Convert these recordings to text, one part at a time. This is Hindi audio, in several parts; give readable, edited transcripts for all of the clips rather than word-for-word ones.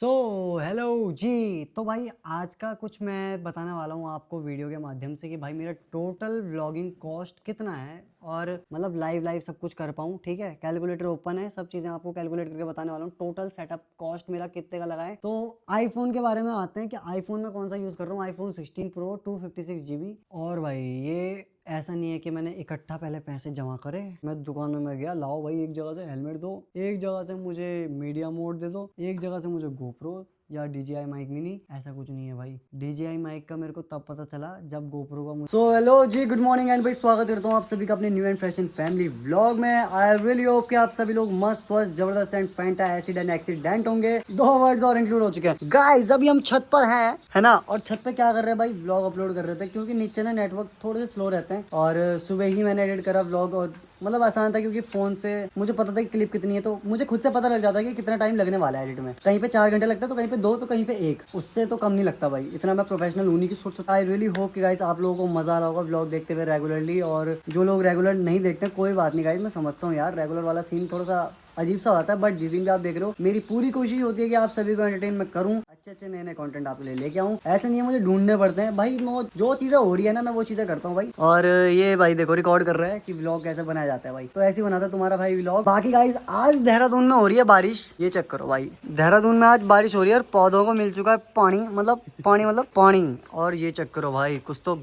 सो हेलो जी। तो भाई आज का कुछ मैं बताने वाला हूँ आपको वीडियो के माध्यम से कि भाई मेरा टोटल व्लॉगिंग कॉस्ट कितना है और मतलब लाइव लाइव सब कुछ कर पाऊँ। ठीक है, कैलकुलेटर ओपन है, सब चीज़ें आपको कैलकुलेट करके बताने वाला हूँ। टोटल सेटअप कॉस्ट मेरा कितने का लगा है। तो आईफोन के बारे में आते हैं कि आईफोन में कौन सा यूज़ कर रहा हूँ। IPhone 16 pro 256 GB। और भाई ये ऐसा नहीं है कि मैंने इकट्ठा पहले पैसे जमा करे। मैं दुकान में मैं गया, लाओ भाई एक जगह से हेलमेट दो, एक जगह से मुझे मीडिया मोड दे दो, एक जगह से मुझे गोप्रो या DJI माइक मिनी। ऐसा कुछ नहीं है भाई। DJI माइक का मेरे को तब पता चला जब गोप्रो का सो हेलो जी, गुड मॉर्निंग एंड भाई स्वागत करता हूँ आप सभी का अपने new and fresh and family vlog में। आई रियली होप कि आप सभी लोग मस्त स्वस्थ जबरदस्त and Fanta acid and accident होंगे। दो वर्ड्स और इंक्लूड हो चुके हैं गाइस। अभी हम छत पर हैं, है ना, और छत पे क्या कर रहे हैं भाई, व्लॉग अपलोड कर रहे थे क्योंकि नीचे ना नेटवर्क थोड़े से स्लो रहते हैं। और सुबह ही मैंने एडिट करा व्लॉग, और मतलब आसान था क्योंकि फोन से मुझे पता था कि क्लिप कितनी है, तो मुझे खुद से पता लग जाता है कि कितना टाइम लगने वाला है एडिट में। कहीं पे 4 घंटे लगता है तो कहीं पे 2 तो कहीं पे 1, उससे तो कम नहीं लगता भाई। इतना मैं प्रोफेशनल हूँ नहीं कि सोच सकता। आई रियली होप कि गाइस आप लोगों को मजा आ रहा होगा व्लॉग देखते हुए रेगुलरली। और जो लोग रेगुलर नहीं देखते कोई बात नहीं गाइस, मैं समझता हूँ यार, रेगुलर वाला सीन थोड़ा सा अजीब सा होता है। बट जिस दिन भी आप देख रहे हो, मेरी पूरी कोशिश होती है कि आप सभी को एंटरटेन मैं करूँ, अच्छे अच्छे नए नए कंटेंट आपके लिए लेके आऊँ। ऐसा नहीं है मुझे ढूंढने पड़ते हैं भाई, जो चीज़ें हो रही है ना मैं वो चीज़ें करता हूँ भाई। और ये भाई देखो रिकॉर्ड कर रहा है कि व्लॉग कैसे बनाया जाता है भाई, तो ऐसे ही बनाता है तुम्हारा भाई व्लॉग। बाकी गाइस आज देहरादून में हो रही है बारिश, ये चेक करो भाई। देहरादून में आज बारिश हो रही है और पौधों को मिल चुका है पानी, मतलब पानी। और ये चेक करो भाई, कुछ तो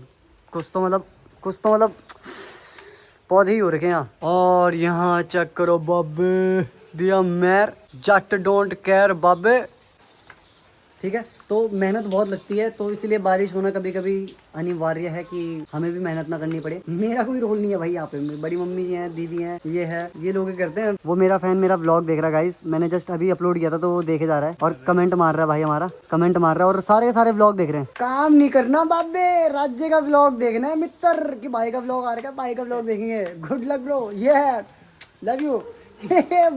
मतलब पौधे ही हो रखे हैं यहाँ। और यहाँ चेक करो बाबे, दिया मैर जट डोंट केयर बाबे। ठीक है, तो मेहनत बहुत लगती है, तो इसलिए बारिश होना कभी कभी अनिवार्य है कि हमें भी मेहनत ना करनी पड़े। मेरा कोई रोल नहीं है भाई यहाँ पे, बड़ी मम्मी है, दीदी है, ये है, ये लोग करते हैं। वो मेरा फैन मेरा व्लॉग देख रहा है गाइस, मैंने जस्ट अभी अपलोड किया था तो वो देखे जा रहा है और कमेंट मार रहा है भाई, हमारा कमेंट मार रहा है। और सारे के सारे व्लॉग देख रहे हैं। काम नहीं करना बाबे, राज्य का व्लॉग देखना है मित्र, कि भाई का व्लॉग आ रहा है, भाई का व्लॉग देखेंगे। गुड लक ब्रो, ये है, लव यू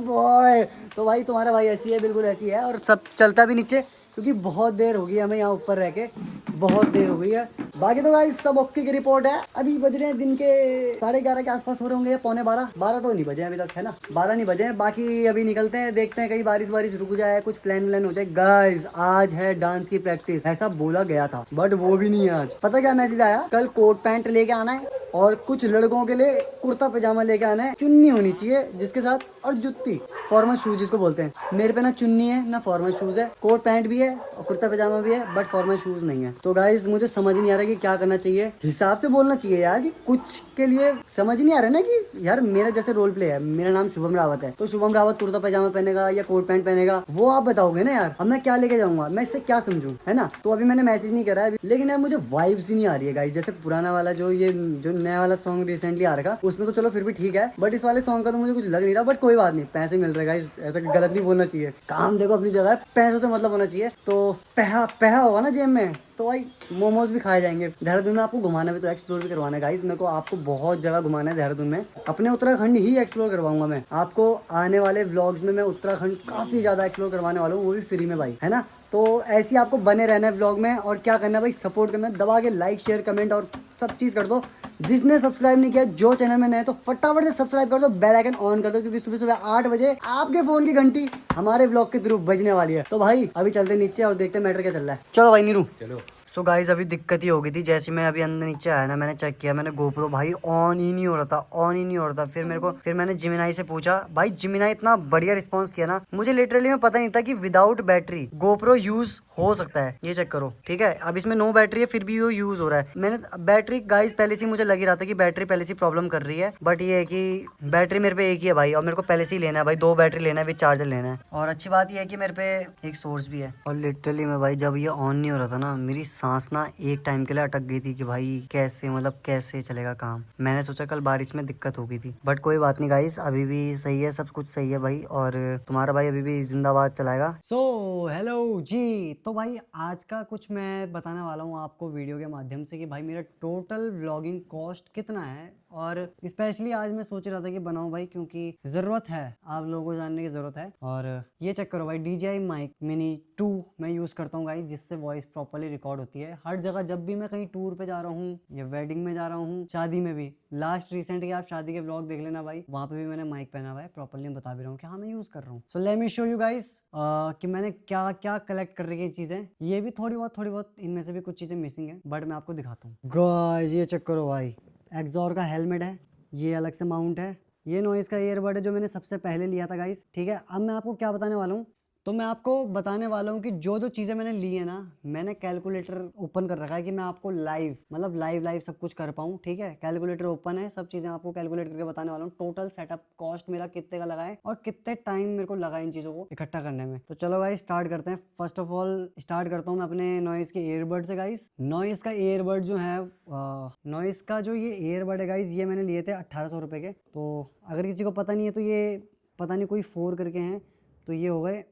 बॉय। तो भाई तुम्हारा भाई ऐसी है, बिल्कुल ऐसी है। और सब चलता भी नीचे क्योंकि बहुत देर हो गई हमें यहाँ ऊपर रह के, बहुत देर हो गई है। बाकी तो भाई सब ओके की रिपोर्ट है। अभी बज रहे हैं दिन के 11:30 के आसपास हो रहे होंगे, पौने 12। 12 तो नहीं बजे अभी तक, है ना, 12 नहीं बजे हैं। बाकी अभी निकलते हैं, देखते हैं कहीं बारिश वारिश रुक जाए, कुछ प्लान व्लान हो जाए। गाइस आज है डांस की प्रैक्टिस, ऐसा बोला गया था बट वो भी नहीं है आज। पता क्या मैसेज आया, कल कोट पैंट लेके आना है और कुछ लड़कों के लिए कुर्ता पजामा लेके आना है, चुन्नी होनी चाहिए जिसके साथ, और जुत्ती, फॉर्मल शूज जिसको बोलते हैं। मेरे पे ना चुन्नी है ना फॉर्मल शूज है, कोट पैंट भी है और कुर्ता पजामा भी है बट फॉर्मल शूज नहीं है। तो गाइस मुझे समझ नहीं आ रहा कि क्या करना चाहिए, हिसाब से बोलना चाहिए यार, कि कुछ के लिए समझ नहीं आ रहा ना कि यार मेरा जैसे रोल प्ले है, मेरा नाम शुभम रावत है, तो शुभम रावत कुर्ता पजामा पहनेगा या कोट पैंट पहनेगा, वो आप बताओगे ना यार। अब मैं क्या लेके जाऊंगा, मैं इससे क्या समझूं, है ना। तो अभी मैंने मैसेज नहीं करा है अभी, लेकिन यार मुझे वाइब्स ही नहीं आ रही है गाइस। जैसे पुराना वाला जो नया वाला सॉन्ग रिसेंटली आ रखा, उसमें तो चलो फिर भी ठीक है, बट इस वाले सॉन्ग का तो मुझे कुछ लग नहीं रहा। बट कोई बात नहीं, पैसे मिल रहे गाइस, ऐसा गलत नहीं बोलना चाहिए। काम देखो अपनी जगह है, पैसों से मतलब होना चाहिए। तो पैसा पैसा होगा ना जेब में तो भाई मोमोज भी खाए जाएंगे। देहरादून में आपको घुमाना भी तो एक्सप्लोर भी करवाना है गाइस, मेरे को आपको बहुत जगह घुमाना है देहरादून में। अपने उत्तराखंड ही एक्सप्लोर करवाऊंगा मैं आपको। आने वाले व्लॉग्स में मैं उत्तराखंड काफी ज्यादा एक्सप्लोर करवाने वाला हूँ, वो भी फ्री में भाई, है ना। तो ऐसे ही आपको बने रहना है व्लॉग में। और क्या करना है भाई, सपोर्ट करना है, दबा के लाइक शेयर कमेंट और सब चीज़ कर दो। जिसने सब्सक्राइब नहीं किया, जो चैनल में नए तो फटाफट से सब्सक्राइब कर दो, बेल आइकन ऑन कर दो, क्योंकि सुबह सुबह 8 बजे आपके फोन की घंटी हमारे व्लॉग के थ्रू बजने वाली है। तो भाई अभी चलते नीचे और देखते हैं मैटर क्या चल रहा है। चलो भाई नीरू चलो। सो गाइस अभी दिक्कत ही हो गई थी, जैसे मैं अभी अंदर नीचे आया ना, मैंने चेक किया, मैंने गोप्रो भाई ऑन ही नहीं हो रहा था, ऑन ही नहीं हो रहा था। फिर मैंने जिमिनाई से पूछा, भाई जिमिनाई इतना बढ़िया रिस्पांस किया ना, मुझे लिटरली में पता नहीं था कि विदाउट बैटरी गोप्रो यूज हो सकता है। ये चेक करो, ठीक है, अब इसमें नो बैटरी है फिर भी वो यूज हो रहा है। मैंने बैटरी गाइस पहले से मुझे लग ही रहा था कि बैटरी पहले से प्रॉब्लम कर रही है, बट ये है कि बैटरी मेरे पे एक ही है भाई, और मेरे को पहले से ही लेना है भाई, 2 बैटरी लेना है विद चार्जर लेना है। और अच्छी बात ये है कि मेरे पे एक सोर्स भी है। और लिटरली में भाई जब ये ऑन नहीं हो रहा था ना, मेरी सांस ना एक टाइम के लिए अटक गई थी कि भाई कैसे, मतलब कैसे चलेगा काम। मैंने सोचा कल बारिश में दिक्कत हो गई थी, बट कोई बात नहीं गाइस, अभी भी सही है, सब कुछ सही है भाई। और तुम्हारा भाई अभी भी जिंदाबाद चलाएगा। सो हेलो जी। तो भाई आज का कुछ मैं बताने वाला हूँ आपको वीडियो के माध्यम से कि भाई मेरा टोटल व्लॉगिंग कॉस्ट कितना है और स्पेशली आज मैं सोच रहा था कि बनाऊं भाई, क्योंकि ज़रूरत है, आप लोगों को जानने की ज़रूरत है। और ये चेक करो भाई, DJI माइक मिनी 2 मैं यूज़ करता हूँ गाइस, जिससे वॉइस प्रॉपरली रिकॉर्ड होती है हर जगह। जब भी मैं कहीं टूर पे जा रहा हूँ या वेडिंग में जा रहा हूँ, शादी में भी, लास्ट रिसेंट के आप शादी के व्लॉग देख लेना भाई, वहाँ पे भी मैंने माइक पहना हुआ है। प्रॉपरली मैं बता भी रहा हूँ कि हाँ मैं यूज़ कर रहा हूँ। So let me show you guys कि मैंने क्या क्या कलेक्ट कर रही है चीज़ें। ये भी थोड़ी बहुत इनमें से भी कुछ चीज़ें मिसिंग है, बट मैं आपको दिखाता हूँ गाइस। ये चेक करो भाई, एक्सॉर का हेलमेट है, ये अलग से माउंट है। ये नॉइस का ईयरबड है जो मैंने सबसे पहले लिया था गाइस, ठीक है। अब मैं आपको क्या बताने वाला हूँ, तो मैं आपको बताने वाला हूँ कि जो जो चीज़ें मैंने ली है ना, मैंने कैलकुलेटर ओपन कर रखा है कि मैं आपको लाइव, मतलब लाइव सब कुछ कर पाऊँ, ठीक है। कैलकुलेटर ओपन है, सब चीज़ें आपको कैलकुलेट करके बताने वाला हूँ। टोटल सेटअप कॉस्ट मेरा कितने का लगा है और कितने टाइम मेरे को लगा इन चीज़ों को इकट्ठा करने में। तो चलो भाई स्टार्ट करते हैं। फर्स्ट ऑफ ऑल स्टार्ट करता हूँ मैं अपने नॉइस के ईयरबड से गाइस। नॉइस का ईयरबड जो है, नॉइस का जो ये ईयरबड है गाइस, ये मैंने लिए थे 1800 रुपये के। तो अगर किसी को पता नहीं है तो ये पता नहीं कोई 4 करके हैं, तो ये हो गए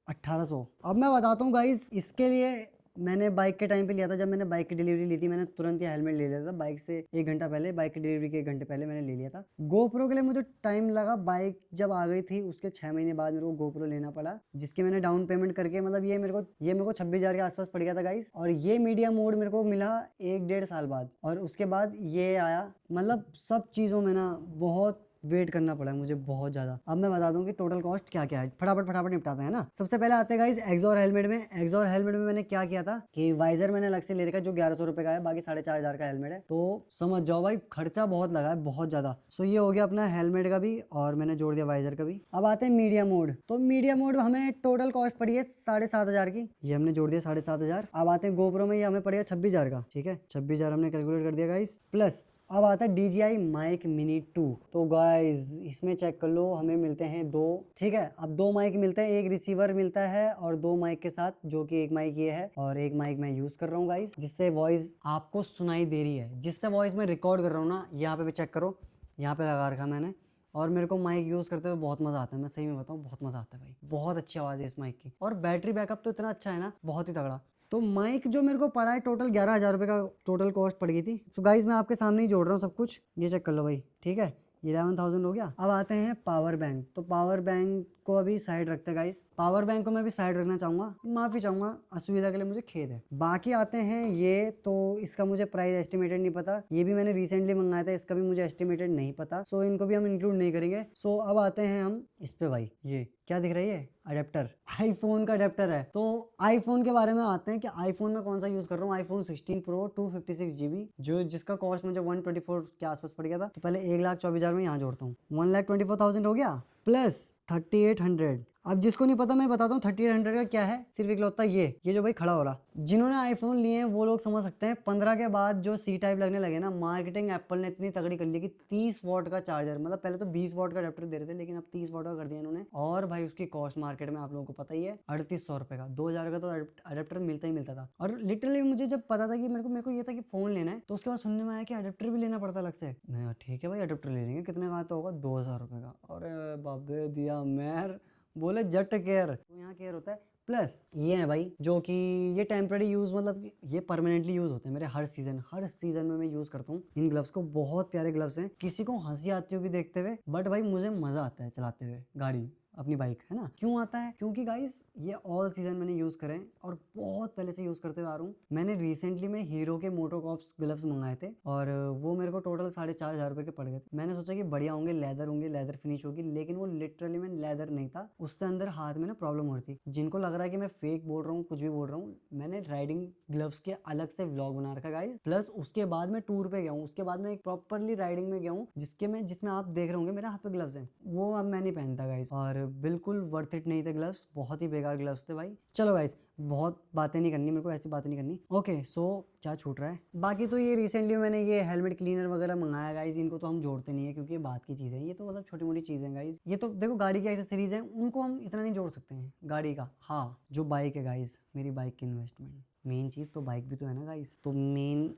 1800। अब मैं बताता हूँ गाइस, इसके लिए मैंने बाइक के टाइम पे लिया था। जब मैंने बाइक की डिलीवरी ली थी, मैंने तुरंत ही हेलमेट ले लिया था बाइक से 1 घंटा पहले। बाइक की डिलीवरी के 1 घंटे पहले मैंने ले लिया था। गोप्रो के लिए मुझे टाइम लगा, बाइक जब आ गई थी उसके 6 महीने बाद मेरे को गोप्रो लेना पड़ा, जिसकी मैंने डाउन पेमेंट करके, मतलब ये मेरे को 26,000 के आसपास पड़ गया था गाइस। और ये मीडिया मोड मेरे को मिला 1-1.5 साल बाद, और उसके बाद ये आया। मतलब सब चीज़ों में ना बहुत वेट करना पड़ा मुझे, बहुत ज्यादा। अब मैं बता दूं कि टोटल कॉस्ट क्या क्या है, फटाफट निपटाते हैं ना। सबसे पहले आते हैं गाइस एक्सॉर हेलमेट में। एक्सॉर हेलमेट में मैंने क्या किया था कि वाइजर मैंने अलग से ले रखा है जो 1100 रुपए का है, बाकी 4,500 का हेलमेट है। तो समझ जाओ भाई, खर्चा बहुत लगा है, बहुत ज्यादा। सो ये हो गया अपना हेलमेट का भी, और मैंने जोड़ दिया वाइजर का भी। अब आते हैं मीडिया मोड। तो मीडिया मोड हमें टोटल कॉस्ट पड़ी है 7,500 की, ये हमने जोड़ दिया 7,500। अब आते हैं गोप्रो में, ये हमें पड़ेगा 26,000 का, ठीक है। 26,000 हमने कैलकुलेट कर दिया गाइस। प्लस अब आता है DJI माइक मिनी 2। तो गाइज इसमें चेक कर लो, हमें मिलते हैं 2, ठीक है। अब 2 माइक मिलते हैं, एक रिसीवर मिलता है और 2 माइक के साथ, जो कि एक माइक ये है और एक माइक मैं यूज कर रहा हूँ गाइज, जिससे वॉइस आपको सुनाई दे रही है, जिससे वॉइस मैं रिकॉर्ड कर रहा हूँ ना। यहाँ पे भी चेक करो, यहाँ पे लगा रखा मैंने। और मेरे को माइक यूज़ करते हुए बहुत मज़ा आता है, मैं सही में बताऊँ, बहुत मज़ा आता है भाई। बहुत अच्छी आवाज़ है इस माइक की, और बैटरी बैकअप तो इतना अच्छा है ना, बहुत ही तगड़ा। तो माइक जो मेरे को पड़ा है टोटल 11,000 रुपये का टोटल कॉस्ट पड़ गई थी। सो गाइज मैं आपके सामने ही जोड़ रहा हूँ सब कुछ, ये चेक कर लो भाई, ठीक है। 11,000 हो गया। अब आते हैं पावर बैंक। तो पावर बैंक को अभी साइड रखते हैं गाइस, पावर बैंक को मैं भी साइड रखना चाहूँगा, माफ़ी चाहूँगा, असुविधा के लिए मुझे खेद है। बाकी आते हैं ये, तो इसका मुझे प्राइस एस्टिमेटेड नहीं पता, ये भी मैंने रिसेंटली मंगाया था, इसका भी मुझे एस्टिमेटेड नहीं पता। सो इनको भी हम इंक्लूड नहीं करेंगे। सो अब आते हैं हम इस पे भाई, ये क्या दिख रही है, अडेप्टर, आईफोन का अडेप्टर है। तो आईफोन के बारे में आते हैं कि आईफोन में कौन सा यूज कर रहा हूँ। आईफोन 16 प्रो 256 GB, जो जिसका कॉस्ट मुझे 124 के आसपास पड़ गया था। तो पहले 1,24,000 में यहाँ जोड़ता हूँ, 1,24,000 हो गया, प्लस 3,800। अब जिसको नहीं पता मैं बताता हूँ 3,800 का क्या है। सिर्फ इकलौता ये जो भाई खड़ा हो रहा, जिन्होंने आईफोन लिए हैं वो लोग समझ सकते हैं। 15 के बाद जो C टाइप लगने लगे ना, मार्केटिंग एप्पल ने इतनी तगड़ी कर ली कि 30 वॉट का चार्जर, मतलब पहले तो 20 वॉट का अडेप्टर दे रहे थे, लेकिन अब 30 वॉट का कर दिया इन्होंने। और भाई उसकी कॉस्ट मार्केट में आप लोगों को पता ही है 3,800 रुपए का, 2,000 का तो अडेप्टर मिलता ही मिलता था। और लिटरली मुझे जब पता था कि मेरे को ये था कि फोन लेना है, तो उसके बाद सुनने में आया कि अडेप्टर भी लेना पड़ता अलग से। मैंने कहा ठीक है भाई अडेप्टर ले लेंगे, कितने का तो होगा, 2,000 रुपए का। अरे बाबे दिया मेहर, बोले जट केयर, तो यहाँ केयर होता है। प्लस ये है भाई जो कि ये टेम्पररी यूज, मतलब कि ये परमानेंटली यूज होते हैं मेरे हर सीजन में मैं यूज करता हूँ इन ग्लव्स को। बहुत प्यारे ग्लव्स हैं, किसी को हंसी आती होगी देखते हुए, बट भाई मुझे मजा आता है चलाते हुए गाड़ी, अपनी बाइक, है ना। क्यों आता है, क्योंकि गाइस ये ऑल सीजन मैंने यूज करे हैं और बहुत पहले से यूज करते हुए आ रहा हूँ। मैंने रिसेंटली में हीरो के मोटोकॉप्स ग्लव्स मंगाए थे, और वो मेरे को टोटल 4,500 रुपए के पड़ गए थे। मैंने सोचा कि बढ़िया होंगे, लेदर फिनिश होगी, लेकिन वो लिटरली में लेदर नहीं था, उससे अंदर हाथ में ना प्रॉब्लम हो रही थी। जिनको लग रहा है कि मैं फेक बोल रहा हूँ, कुछ भी बोल रहा हूँ, मैंने राइडिंग ग्लव्स के अलग से व्लॉग बना रखा गाइस। प्लस उसके बाद मैं टूर पे गया हूँ, उसके बाद मैं एक प्रॉपरली राइडिंग में गया हूँ, जिसमें आप देख रहे होंगे मेरे हाथ पे ग्लव्स हैं, वो अब मैं नहीं पहनता गाइस। और बिल्कुल वर्थ इट नहीं थे ग्लव्स, बहुत ही बेकार ग्लव्स थे भाई। चलो गाइस बहुत बातें नहीं करनी मेरे को, ऐसी बातें नहीं करनी। ओके सो क्या छूट रहा है, बाकी तो ये रिसेंटली मैंने ये हेलमेट क्लीनर वगैरह मंगाया गाइस, इनको तो हम जोड़ते नहीं है क्योंकि ये बात की चीज़ है, ये तो मतलब छोटी मोटी चीज़ है गाइस। ये तो देखो गाड़ी की एक्सेसरीज है, उनको हम इतना नहीं जोड़ सकते हैं गाड़ी का। हाँ जो बाइक है गाइस, मेरी बाइक की इन्वेस्टमेंट, मेन चीज़ तो बाइक भी तो है ना गाइस। तो मेन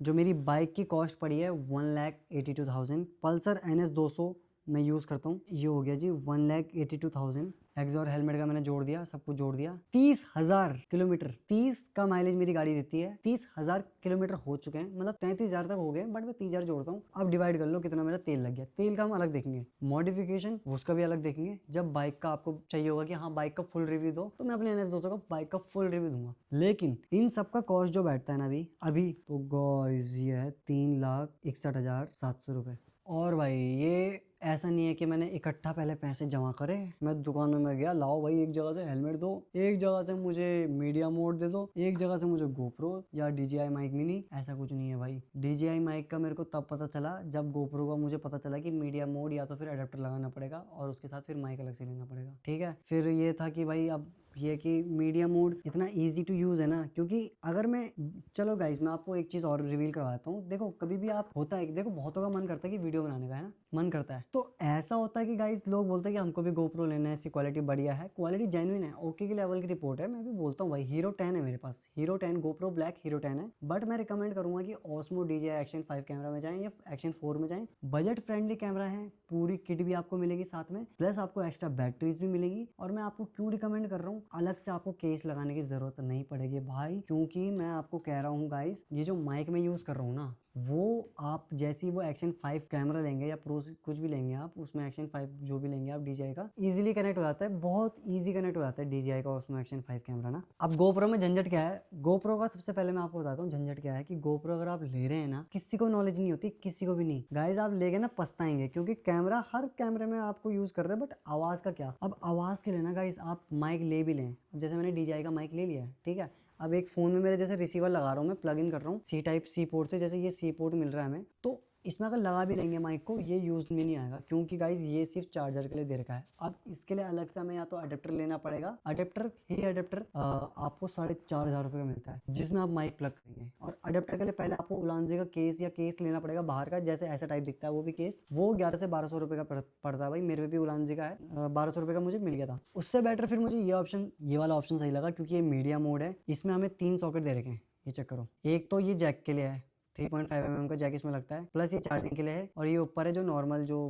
जो मेरी बाइक की कॉस्ट पड़ी है 1,82,000, पल्सर NS 200 मैं यूज़ करता हूँ। ये हो गया जी 1,82,000। एग्जॉस्ट हेलमेट का मैंने जोड़ दिया, सब कुछ जोड़ दिया। 30,000 किलोमीटर, 30 का माइलेज मेरी गाड़ी देती है। 30,000 किलोमीटर हो चुके हैं, मतलब 33,000 तक हो गए, बट मैं 30,000 जोड़ता हूँ। अब डिवाइड कर लो कितना मेरा तेल लग गया। तेल का हम अलग देखेंगे, मॉडिफिकेशन उसका भी अलग देखेंगे। जब बाइक का आपको चाहिए होगा कि हाँ बाइक का फुल रिव्यू दो, तो मैं अपने NS 200 का बाइक का फुल रिव्यू दूंगा। लेकिन इन सब का कॉस्ट जो बैठता है ना अभी तो गाइस ये है 3,61,700 रुपए। और भाई ये ऐसा नहीं है कि मैंने इकट्ठा पहले पैसे जमा करे, मैं दुकान में गया, लाओ भाई एक जगह से हेलमेट दो, एक जगह से मुझे मीडिया मोड दे दो, एक जगह से मुझे गोप्रो या DJI माइक मिनी। ऐसा कुछ नहीं है भाई। DJI माइक का मेरे को तब पता चला जब गोप्रो का मुझे पता चला कि मीडिया मोड या तो फिर अडेप्टर लगाना पड़ेगा और उसके साथ फिर माइक अलग से लेना पड़ेगा। ठीक है, फिर ये था कि भाई अब ये कि मीडिया मोड इतना इजी टू यूज है ना, क्योंकि अगर मैं, चलो गाइस मैं आपको एक चीज और रिवील करवाता हूँ। देखो कभी भी आप होता है, देखो बहुतों का मन करता है कि वीडियो बनाने का, है ना, मन करता है। तो ऐसा होता है कि गाइस लोग बोलते हैं कि हमको भी गोप्रो लेना है, इसकी क्वालिटी बढ़िया है, क्वालिटी जेन्युइन है, ओके के लेवल की रिपोर्ट है। मैं भी बोलता हूँ भाई हीरो 10 है मेरे पास, हीरो 10 गोप्रो ब्लैक हीरो 10 है। बट मैं रिकमेंड करूंगा कि ऑस्मो DJI एक्शन 5 कैमरा में जाएं या एक्शन 4 में जाएं। बजट फ्रेंडली कैमरा है, पूरी किट भी आपको मिलेगी साथ में, प्लस आपको एक्स्ट्रा बैटरीज भी मिलेगी। और मैं आपको क्यों रिकमेंड कर रहा हूँ, अलग से आपको केस लगाने की जरूरत नहीं पड़ेगी भाई, क्योंकि मैं आपको कह रहा हूँ गाइस, ये जो माइक में यूज कर रहा हूँ ना, वो आप जैसे ही वो एक्शन 5 कैमरा लेंगे या प्रो कुछ भी लेंगे आप, उसमें एक्शन 5 जो भी लेंगे आप DJI का, इजीली कनेक्ट हो जाता है, बहुत इजी कनेक्ट हो जाता है DJI का उसमें एक्शन 5 कैमरा ना। अब GoPro में झंझट क्या है, GoPro का सबसे पहले मैं आपको बताता हूँ झंझट क्या है कि GoPro अगर आप ले रहे हैं ना, किसी को नॉलेज नहीं होती, किसी को भी नहीं गाइज, आप लेके ना पछताएंगे, क्योंकि कैमरा हर कैमरे में आपको यूज कर रहे हैं, बट आवाज का क्या। अब आवाज के लिए ना गाइज आप माइक ले भी लें, अब जैसे मैंने DJI का माइक ले लिया है, ठीक है, अब एक फोन में मेरे जैसे रिसीवर लगा रहा हूँ, मैं प्लग इन कर रहा हूँ C टाइप C पोर्ट से, जैसे ये C पोर्ट मिल रहा है हमें, तो इसमें अगर लगा भी लेंगे माइक को, ये यूज में नहीं आएगा, क्योंकि गाइज ये सिर्फ चार्जर के लिए दे रखा है। अब इसके लिए अलग से हमें या तो अडेप्टर लेना पड़ेगा, अडेप्टर आपको 4,500 रुपये का मिलता है, जिसमें आप माइक प्लग करेंगे। और अडेप्टर के लिए पहले आपको उलांजे का केस या केस लेना पड़ेगा बाहर का, जैसे ऐसा टाइप दिखता है वो भी केस, वो 1100 से 1200 रुपये का पड़ता है भाई। मेरे पे भी उलांजे का है, 1200 रुपये का मुझे मिल गया था। उससे बेटर फिर मुझे ये वाला ऑप्शन सही लगा, क्योंकि ये मीडिया मोड है, इसमें हमें 3 सॉकेट दे रखे हैं, ये चेक करो। एक तो ये जैक के लिए है, 3.5 mm का जैक इसमें लगता है, प्लस ये चार्जिंग के लिए है, और ये ऊपर है जो नॉर्मल जो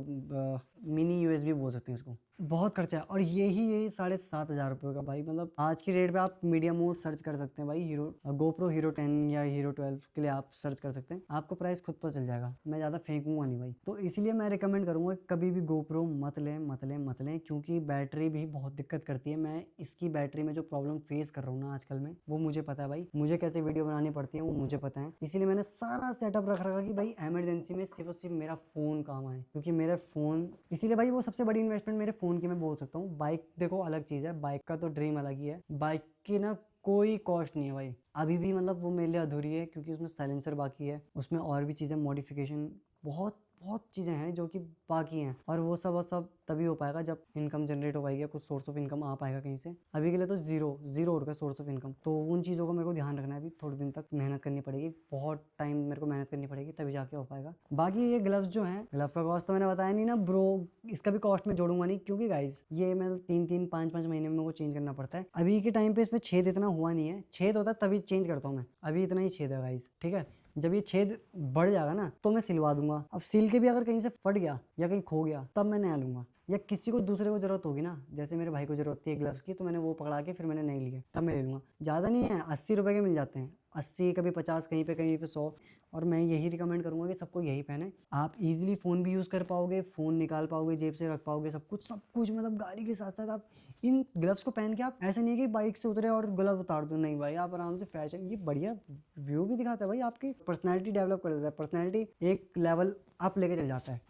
मिनी USB बोल सकते हैं इसको। बहुत खर्चा है, और ये 7,500 रुपये का भाई, मतलब आज की रेट पे आप मीडिया मोड सर्च कर सकते हैं भाई, हीरो GoPro हीरो 10 या हीरो 12 के लिए आप सर्च कर सकते हैं, आपको प्राइस खुद पता चल जाएगा। मैं ज़्यादा फेंकूंगा नहीं भाई, तो इसलिए मैं रिकमेंड करूंगा कभी भी GoPro मत लें, क्योंकि बैटरी भी बहुत दिक्कत करती है। मैं इसकी बैटरी में जो प्रॉब्लम फेस कर रहा हूँ ना आजकल में, वो मुझे पता है भाई, मुझे कैसे वीडियो बनानी पड़ती है वो मुझे पता है। इसीलिए मैंने सारा सेटअप रख रखा कि भाई इमरजेंसी में सिर्फ और सिर्फ मेरा फोन काम आए, क्योंकि मेरा फोन, इसीलिए भाई वो सबसे बड़ी इन्वेस्टमेंट मेरे फोन की मैं बोल सकता हूँ। बाइक देखो अलग चीज है, बाइक का तो ड्रीम अलग ही है, बाइक की ना कोई कॉस्ट नहीं है भाई अभी भी, मतलब वो मेरे लिए अधूरी है, क्योंकि उसमें साइलेंसर बाकी है, उसमें और भी चीज़ें मॉडिफिकेशन बहुत चीज़ें हैं जो कि बाकी हैं, और वो सब तभी हो पाएगा जब इनकम जनरेट हो पाएगी, कुछ सोर्स ऑफ इनकम आ पाएगा कहीं से। अभी के लिए तो जीरो हो रहा है सोर्स ऑफ इनकम, तो उन चीज़ों को मेरे को ध्यान रखना है। अभी थोड़े दिन तक मेहनत करनी पड़ेगी, बहुत टाइम मेरे को मेहनत करनी पड़ेगी, तभी जाके हो पाएगा। बाकी ये ग्लव्स जो हैं, ग्लव का कॉस्ट तो मैंने बताया नहीं ना ब्रो, इसका भी कॉस्ट मैं जोड़ूंगा नहीं, क्योंकि गाइज ये मैं 3-5 महीने में वो चेंज करना पड़ता है। अभी के टाइम पे इसमें छेद इतना हुआ नहीं है, छेद होता है तभी चेंज करता हूँ मैं, अभी इतना ही छेद है गाइज, ठीक है। जब ये छेद बढ़ जाएगा ना तो मैं सिलवा दूंगा। अब सिल के भी अगर कहीं से फट गया या कहीं खो गया तब मैं नया लूंगा, या किसी को दूसरे को जरूरत होगी ना, जैसे मेरे भाई को जरूरत थी ग्लव्स की, तो मैंने वो पकड़ा के फिर मैंने नहीं लिए, तब मैं ले लूंगा। ज़्यादा नहीं है, 80 रुपये के मिल जाते हैं, 80 कभी 50, कहीं पे 100। और मैं यही रिकमेंड करूंगा कि सबको यही पहने, आप इजीली फ़ोन भी यूज़ कर पाओगे, फ़ोन निकाल पाओगे, जेब से रख पाओगे, सब कुछ मतलब गाड़ी के साथ साथ आप इन ग्लव्स को पहन के, आप ऐसे नहीं है कि बाइक से उतरे और ग्लव उतार दो, नहीं भाई, आप आराम से फैशन, ये बढ़िया व्यू भी दिखाता है भाई, आपकी पर्सनैलिटी डेवलप कर देता है, पर्सनैलिटी एक लेवल अप लेके चल जाता है।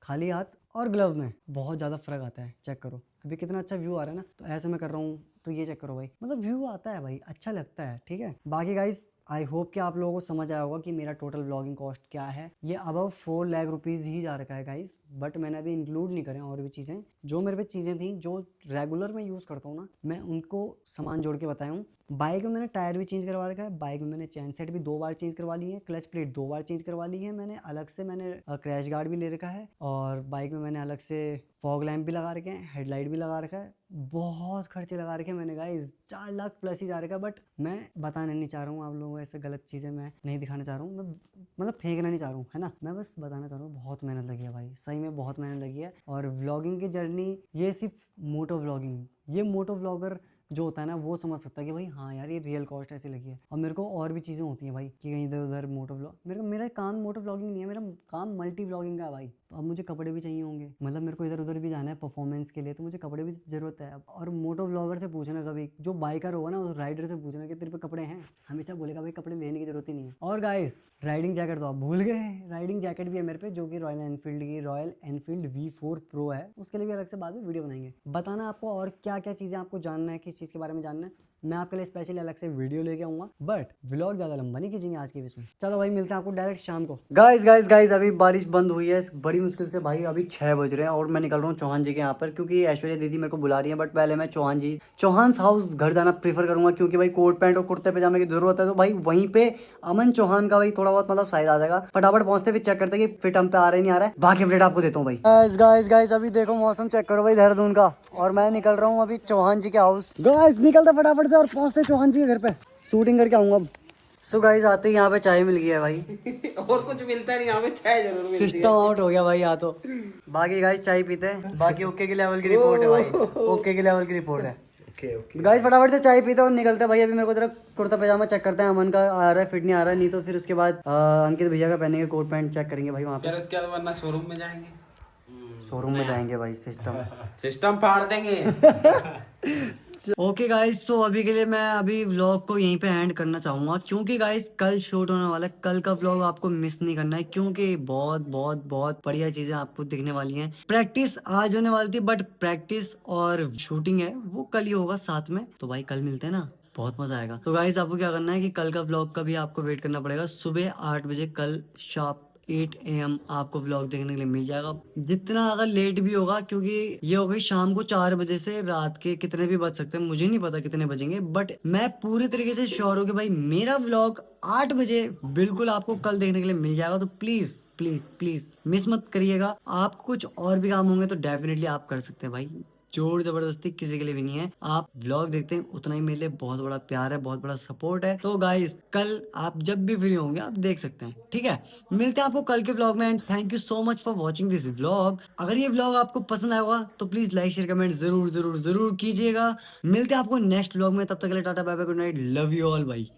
खाली हाथ और ग्लव में बहुत ज़्यादा फर्क आता है, चेक करो अभी कितना अच्छा व्यू आ रहा है ना, तो ऐसे मैं कर रहा हूँ, तो ये चेक करो भाई, मतलब व्यू आता है भाई, अच्छा लगता है, ठीक है। बाकी गाइस आई होप कि आप लोगों को समझ आया होगा कि मेरा टोटल व्लॉगिंग कॉस्ट क्या है। ये अबव 4 लाख रुपीज़ ही जा रखा है गाइस, बट मैंने अभी इंक्लूड नहीं करे और भी चीज़ें, जो मेरे पे चीज़ें थी जो रेगुलर में यूज़ करता हूँ ना, मैं उनको सामान जोड़ के बताया हूँ। बाइक में मैंने टायर भी चेंज करवा रखा है, बाइक में मैंने चैन सेट भी 2 बार चेंज करवा ली है, क्लच प्लेट 2 बार चेंज करवा ली है मैंने, अलग से मैंने क्रैश गार्ड भी ले रखा है, और बाइक में मैंने अलग से फॉग लैंप भी लगा रखे हैं, हेडलाइट भी लगा रखा है, बहुत खर्चे लगा रखे हैं मैंने गाइस, 4 लाख प्लस ही जा रखा है। बट मैं बताना नहीं चाह रहा हूँ आप लोगों को, ऐसे गलत चीज़ें मैं नहीं दिखाना चाह रहा हूँ, मैं मतलब फेंकना नहीं चाह रहा हूँ, है ना। मैं बस बताना चाह रहा हूँ बहुत मेहनत लगी है भाई, सही में बहुत मेहनत लगी है। और व्लॉगिंग की जर्नी, ये सिर्फ मोटो व्लॉगिंग, ये मोटो व्लॉगर जो होता है ना वो समझ सकता है कि भाई हाँ यार ये रियल कॉस्ट ऐसी लगी है। और मेरे को और भी चीज़ें होती हैं भाई कि कहीं इधर उधर मोटो व्लॉग, मेरा काम मोटो व्लॉगिंग नहीं है, मेरा काम मल्टी व्लॉगिंग का है भाई। तो अब मुझे कपड़े भी चाहिए होंगे, मतलब मेरे को इधर उधर भी जाना है परफॉर्मेंस के लिए, तो मुझे कपड़े भी ज़रूरत है। और मोटो व्लॉगर से पूछना, कभी जो बाइकर होगा ना उस राइडर से पूछना कि तेरे पे कपड़े हैं, हमेशा बोलेगा भाई कपड़े लेने की जरूरत ही नहीं है। और गाइस राइडिंग जैकेट तो आप भूल गए, राइडिंग जैकेट भी है मेरे पे, जो कि रॉयल एनफील्ड की रॉयल एनफील्ड V4 Pro है। उसके लिए भी अलग से बाद में वीडियो बनाएंगे। बताना आपको और क्या क्या चीज़ें आपको जानना है, किस चीज़ के बारे में जानना है, मैं आपके लिए स्पेशली अलग से वीडियो लेके आऊंगा। बट व्लॉग ज्यादा लंबा नहीं खींचेंगे आज के इसमें। चलो भाई मिलते हैं आपको डायरेक्ट शाम को। गाइस अभी बारिश बंद हुई है बड़ी मुश्किल से भाई, अभी 6 बज रहे हैं और मैं निकल रहा हूँ चौहान जी के यहाँ पर, क्योंकि ऐश्वर्या दीदी मेरे को बुला रही है। बट पहले मैं चौहान हाउस घर जाना प्रीफर करूंगा, क्योंकि भाई कोट पैंट और कुर्ते पजामे की जरूरत है। तो भाई वहीं पे अमन चौहान का भाई थोड़ा बहुत मतलब साइज आ जाएगा। फटाफट पहुंचते फिर चेक करते कि फिट हम पे आ रहा है नहीं आ रहा है, बाकी अपडेट आपको देता हूँ भाई। गाइस अभी देखो मौसम चेक करो भाई देहरादून का, और मैं निकल रहा हूँ अभी चौहान जी के हाउस। गाइस निकलते फटाफट से और पहुंचते चौहान जी के घर पे, शूटिंग करके आऊंगा अब। सो गाइस आते ही यहाँ पे चाय मिल गया है भाई और कुछ मिलता नहीं, यहाँ पे चाय जरूर मिलती है। सिस्टम आउट हो गया भाई यहाँ तो। बाकी गाइस चाय पीते हैं, बाकी ओके की लेवल की रिपोर्ट है भाई, ओके की लेवल की रिपोर्ट है। ओके ओके गाइस फटाफट से चाय पीते हैं और निकलते हैं भाई। अभी मेरे को जरा कुर्ता पजामा चेक करते हैं, अमन का आ रहा है फिट नहीं आ रहा है, नहीं तो फिर उसके बाद अंकित भैया का पहनेंगे कोट पैंट, चेक करेंगे भाई वहाँ फिर पे। उसके बाद वरना शोरूम में जाएंगे, शोरूम में जाएंगे भाई, सिस्टम सिस्टम फाड़ देंगे। ओके गाइस, सो अभी के लिए मैं अभी व्लॉग को यहीं पे एंड करना चाहूंगा, क्योंकि गाइस कल शूट होने वाला है, कल का व्लॉग आपको मिस नहीं करना है, क्योंकि बहुत बहुत बहुत बढ़िया चीजें आपको दिखने वाली हैं। प्रैक्टिस आज होने वाली थी, बट प्रैक्टिस और शूटिंग है वो कल ही होगा साथ में, तो भाई कल मिलते हैं ना, बहुत मजा आएगा। तो गाइस आपको क्या करना है कि कल का व्लॉग का भी आपको वेट करना पड़ेगा। सुबह 8 बजे कल शार्प 8 AM आपको व्लॉग देखने के लिए मिल जाएगा। जितना अगर लेट भी होगा, क्योंकि ये हो गई शाम को 4 बजे से रात के कितने भी बज सकते हैं, मुझे नहीं पता कितने बजेंगे, बट मैं पूरी तरीके से श्योर हूँ कि भाई मेरा व्लॉग 8 बजे बिल्कुल आपको कल देखने के लिए मिल जाएगा। तो प्लीज प्लीज प्लीज मिस मत करिएगा। आपको कुछ और भी काम होंगे तो डेफिनेटली आप कर सकते हैं भाई, जोर जबरदस्ती किसी के लिए भी नहीं है। आप व्लॉग देखते हैं उतना ही मेरे लिए बहुत बड़ा प्यार है, बहुत बड़ा सपोर्ट है। तो गाइस कल आप जब भी फ्री होंगे आप देख सकते हैं, ठीक है। मिलते हैं आपको कल के व्लॉग में, and thank you so much for watching this vlog. अगर ये व्लॉग आपको पसंद आया होगा तो प्लीज लाइक शेयर कमेंट जरूर जरूर जरूर कीजिएगा। मिलते हैं आपको नेक्स्ट व्लॉग में, तब तक के लिए tata bye bye, good night, love you all भाई।